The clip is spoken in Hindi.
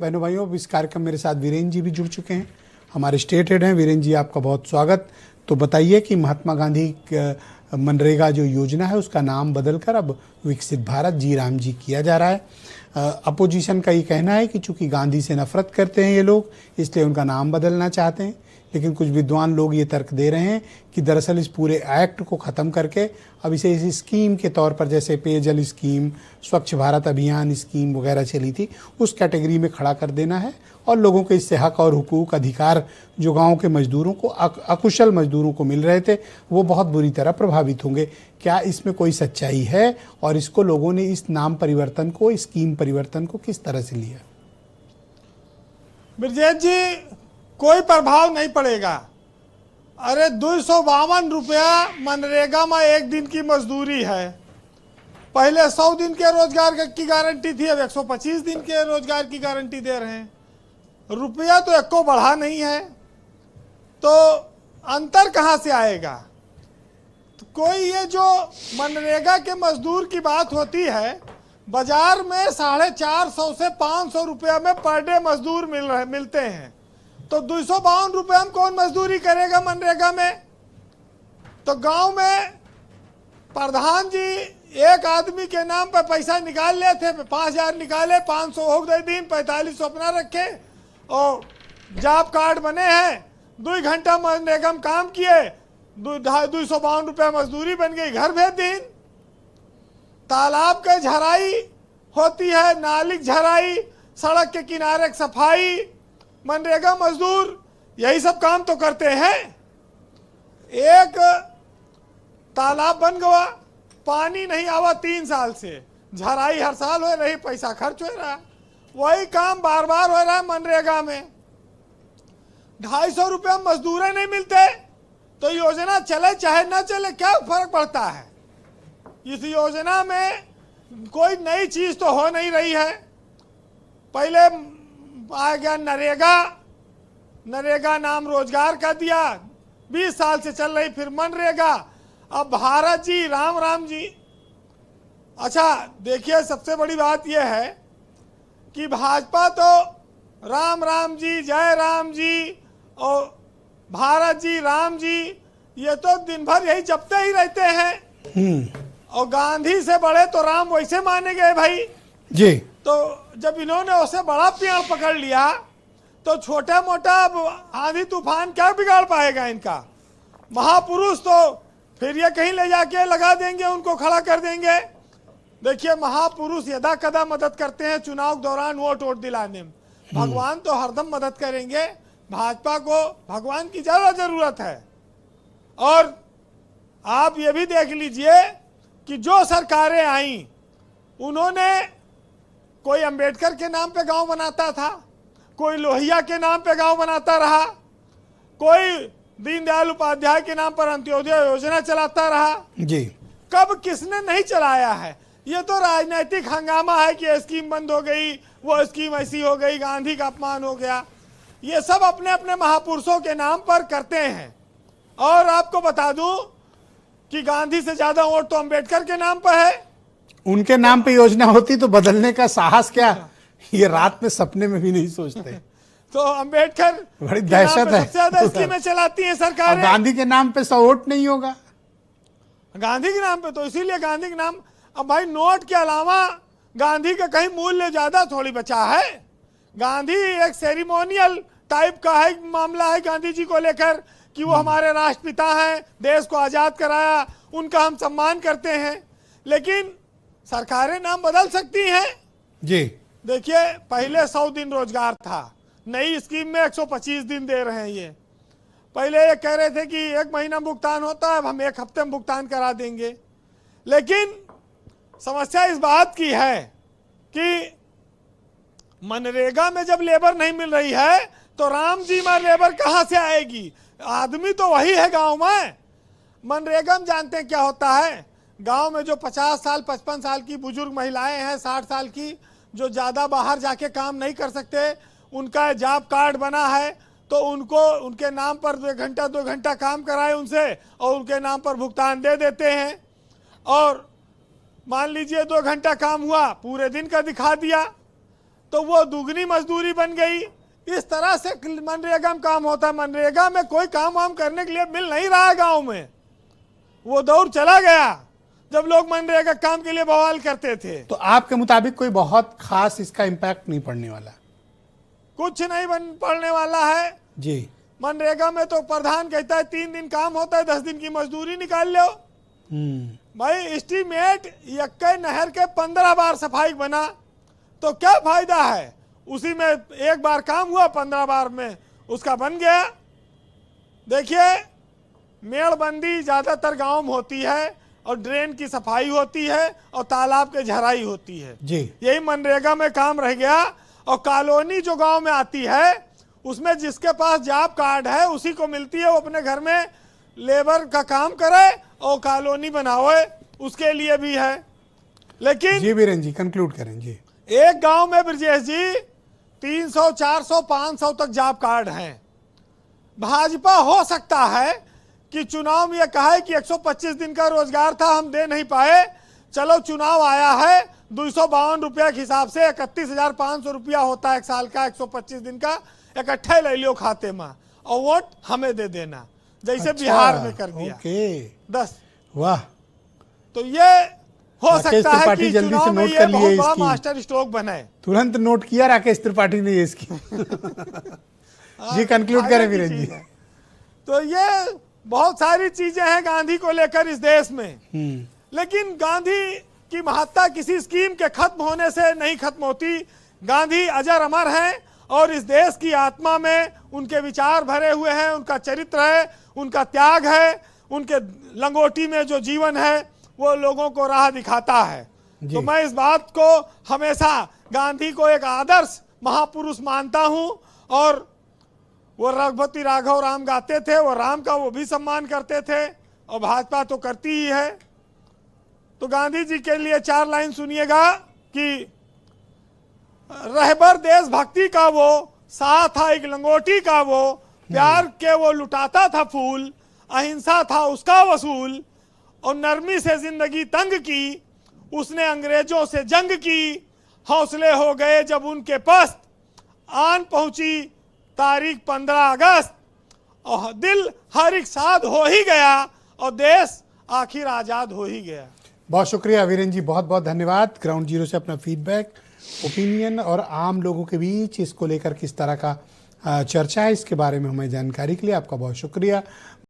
बहनों भाइयों, अब इस कार्यक्रम मेरे साथ वीरेंद्र जी भी जुड़ चुके हैं, हमारे स्टेट हेड हैं। वीरेंद्र जी, आपका बहुत स्वागत। तो बताइए कि महात्मा गांधी मनरेगा जो योजना है उसका नाम बदलकर अब विकसित भारत जी राम जी किया जा रहा है। अपोजिशन का ये कहना है कि चूंकि गांधी से नफरत करते हैं ये लोग, इसलिए उनका नाम बदलना चाहते हैं। लेकिन कुछ विद्वान लोग ये तर्क दे रहे हैं कि दरअसल इस पूरे एक्ट को ख़त्म करके अब इसे इस स्कीम के तौर पर, जैसे पेयजल स्कीम, स्वच्छ भारत अभियान स्कीम वगैरह चली थी, उस कैटेगरी में खड़ा कर देना है और लोगों के इससे हक और हुकूक अधिकार जो गाँव के मजदूरों को, अकुशल मजदूरों को मिल रहे थे, वो बहुत बुरी तरह प्रभावित होंगे। क्या इसमें कोई सच्चाई है और इसको लोगों ने, इस नाम परिवर्तन को, स्कीम परिवर्तन को किस तरह से लिया? ब्रजेश जी, कोई प्रभाव नहीं पड़ेगा। अरे 252 रुपया मनरेगा में एक दिन की मजदूरी है। पहले 100 दिन के रोजगार की गारंटी थी, अब 125 दिन के रोजगार की गारंटी दे रहे हैं। रुपया तो एक को बढ़ा नहीं है, तो अंतर कहाँ से आएगा? तो कोई ये जो मनरेगा के मजदूर की बात होती है, बाजार में 450 से 500 रुपया में पर डे मजदूर मिलते हैं, तो 252 रुपये में कौन मजदूरी करेगा मनरेगा में? तो गांव में प्रधान जी एक आदमी के नाम पर पैसा निकाल लेते, 5000 निकाले, 500 हो गए दिन, 4500 अपना रखे और जॉब कार्ड बने हैं, 2 घंटा मनरेगा में काम किए, 252 रुपये मजदूरी बन गई, घर भेज दिन। तालाब के झराई होती है, नाली झराई, सड़क के किनारे की सफाई, मनरेगा मजदूर यही सब काम तो करते हैं। एक तालाब बन गया, पानी नहीं आवा 3 साल से, झराई हर साल हो रही, पैसा खर्च हो रहा है, वही काम बार बार हो रहा है मनरेगा में। 250 रुपये मजदूरें नहीं मिलते, तो योजना चले चाहे ना चले क्या फर्क पड़ता है? इस योजना में कोई नई चीज तो हो नहीं रही है। पहले आ गया नरेगा नाम रोजगार का दिया, 20 साल से चल रही, फिर मनरेगा, अब भारत जी राम जी। अच्छा देखिए, सबसे बड़ी बात यह है कि भाजपा तो राम जी, जय राम जी और भारत जी राम जी, ये तो दिन भर यही जपते ही रहते हैं। और गांधी से बड़े तो राम वैसे माने गए भाई जी। तो जब इन्होंने उसे बड़ा पेड़ पकड़ लिया, तो छोटा मोटा आंधी तूफान क्या बिगाड़ पाएगा इनका? महापुरुष तो फिर ये कहीं ले जाके लगा देंगे, उनको खड़ा कर देंगे। देखिए, महापुरुष यदा कदा मदद करते हैं चुनाव के दौरान वोट दिलाने में, भगवान तो हरदम मदद करेंगे। भाजपा को भगवान की ज्यादा जरूरत है। और आप ये भी देख लीजिए कि जो सरकारें आई, उन्होंने कोई अंबेडकर के नाम पे गांव बनाता था, कोई लोहिया के नाम पे गांव बनाता रहा, कोई दीनदयाल उपाध्याय के नाम पर अंत्योदय योजना चलाता रहा जी। कब किसने नहीं चलाया है? ये तो राजनीतिक हंगामा है कि ये स्कीम बंद हो गई, वो स्कीम ऐसी हो गई, गांधी का अपमान हो गया। ये सब अपने अपने महापुरुषों के नाम पर करते हैं। और आपको बता दूं कि गांधी से ज्यादा वोट तो अंबेडकर के नाम पर है। उनके नाम पे योजना होती तो बदलने का साहस क्या, ये रात में सपने में भी नहीं सोचते। तो अंबेडकर बड़ी दहशत है, सबसे ज्यादा स्कीमें चलाती हैं सरकार। गांधी के नाम पे 100 वोट नहीं होगा, गांधी के नाम पे तो इसीलिए गांधी के नाम। अब भाई नोट के अलावा गांधी का कहीं मूल्य ज्यादा थोड़ी बचा है। गांधी एक सेरिमोनियल टाइप का है, मामला है गांधी जी को लेकर कि वो हमारे राष्ट्रपिता हैं, देश को आजाद कराया, उनका हम सम्मान करते हैं। लेकिन सरकारें नाम बदल सकती हैं जी। देखिए, पहले 100 दिन रोजगार था, नई स्कीम में 125 दिन दे रहे हैं। ये पहले ये कह रहे थे कि 1 महीना भुगतान होता है, अब हम 1 हफ्ते में भुगतान करा देंगे। लेकिन समस्या इस बात की है कि मनरेगा में जब लेबर नहीं मिल रही है, तो राम जी में लेबर कहां से आएगी? आदमी तो वही है गांव में। मनरेगा में जानते हैं क्या होता है? गांव में जो 50 साल 55 साल की बुजुर्ग महिलाएं हैं, 60 साल की, जो ज्यादा बाहर जाके काम नहीं कर सकते, उनका जॉब कार्ड बना है, तो उनको उनके नाम पर 2 घंटा काम कराए उनसे और उनके नाम पर भुगतान दे देते हैं। और मान लीजिए 2 घंटा काम हुआ, पूरे दिन का दिखा दिया, तो वो दुगनी मजदूरी बन गई। इस तरह से मनरेगा में काम होता है। मनरेगा में कोई काम वाम करने के लिए मिल नहीं रहा है गांव में। वो दौर चला गया जब लोग मनरेगा काम के लिए बवाल करते थे। तो आपके मुताबिक कोई बहुत खास इसका इम्पैक्ट नहीं पड़ने वाला? कुछ नहीं पड़ने वाला है जी। मनरेगा में तो प्रधान कहता है 3 दिन काम होता है, 10 दिन की मजदूरी निकाल लो। भाई एस्टीमेट यक्के नहर के 15 बार सफाई बना तो क्या फायदा है? उसी में एक बार काम हुआ, 15 बार में उसका बन गया। देखिए मेड़बंदी ज्यादातर गांव में होती है और ड्रेन की सफाई होती है और तालाब के झराई होती है जी। यही मनरेगा में काम रह गया। और कॉलोनी जो गांव में आती है उसमें जिसके पास जॉब कार्ड है उसी को मिलती है। वो अपने घर में लेबर का काम करे और कॉलोनी बनावे, उसके लिए भी है। लेकिन जी वीरेन जी कंक्लूड करें जी। एक गांव में ब्रजेश जी 300, 400, 500 तक जॉब कार्ड हैं। भाजपा हो सकता है कि चुनाव में यह कहा है कि 125 दिन का रोजगार था, हम दे नहीं पाए, चलो चुनाव आया है 252 रुपया के हिसाब से 31,500 रुपया होता है एक साल का, 125 दिन का इकट्ठा ले लियो खाते में और वोट हमें दे देना, जैसे अच्छा, बिहार में कर दिया। ओके। 10 वाह। तो ये हो राकेश सकता है त्रिपाठी कि जल्दी से चुनाव में नोट ये कर लिए बहुत बड़ा इसकी। मास्टर स्ट्रोक बने। तुरंत नोट किया राकेश त्रिपाठी ने इसकी। जी कंक्लूड करें वीरेन जी। तो ये बहुत सारी चीजें हैं गांधी को लेकर इस देश में। लेकिन गांधी की महत्ता किसी स्कीम के खत्म होने से नहीं खत्म होती। गांधी अजर अमर हैं और इस देश की आत्मा में उनके विचार भरे हुए हैं, उनका चरित्र है, उनका त्याग है, उनके लंगोटी में जो जीवन है वो लोगों को राह दिखाता है। तो मैं इस बात को हमेशा गांधी को एक आदर्श महापुरुष मानता हूं। और वो रघुपति राघव राम गाते थे, वो राम का वो भी सम्मान करते थे और भाजपा तो करती ही है। तो गांधी जी के लिए 4 लाइन सुनिएगा कि रहबर देशभक्ति का वो, साथ था एक लंगोटी का वो, प्यार के वो लुटाता था फूल, अहिंसा था उसका वसूल, और नरमी से जिंदगी तंग की, उसने अंग्रेजों से जंग की, हौसले हो गए जब उनके पस्त, आन पहुंची तारीख 15 अगस्त, और दिल हर एक साध हो ही गया और देश आखिर आजाद हो ही गया। बहुत शुक्रिया वीरेन जी, बहुत बहुत धन्यवाद। ग्राउंड जीरो से अपना फीडबैक, ओपिनियन और आम लोगों के बीच इसको लेकर किस तरह का चर्चा है इसके बारे में हमें जानकारी के लिए आपका बहुत शुक्रिया।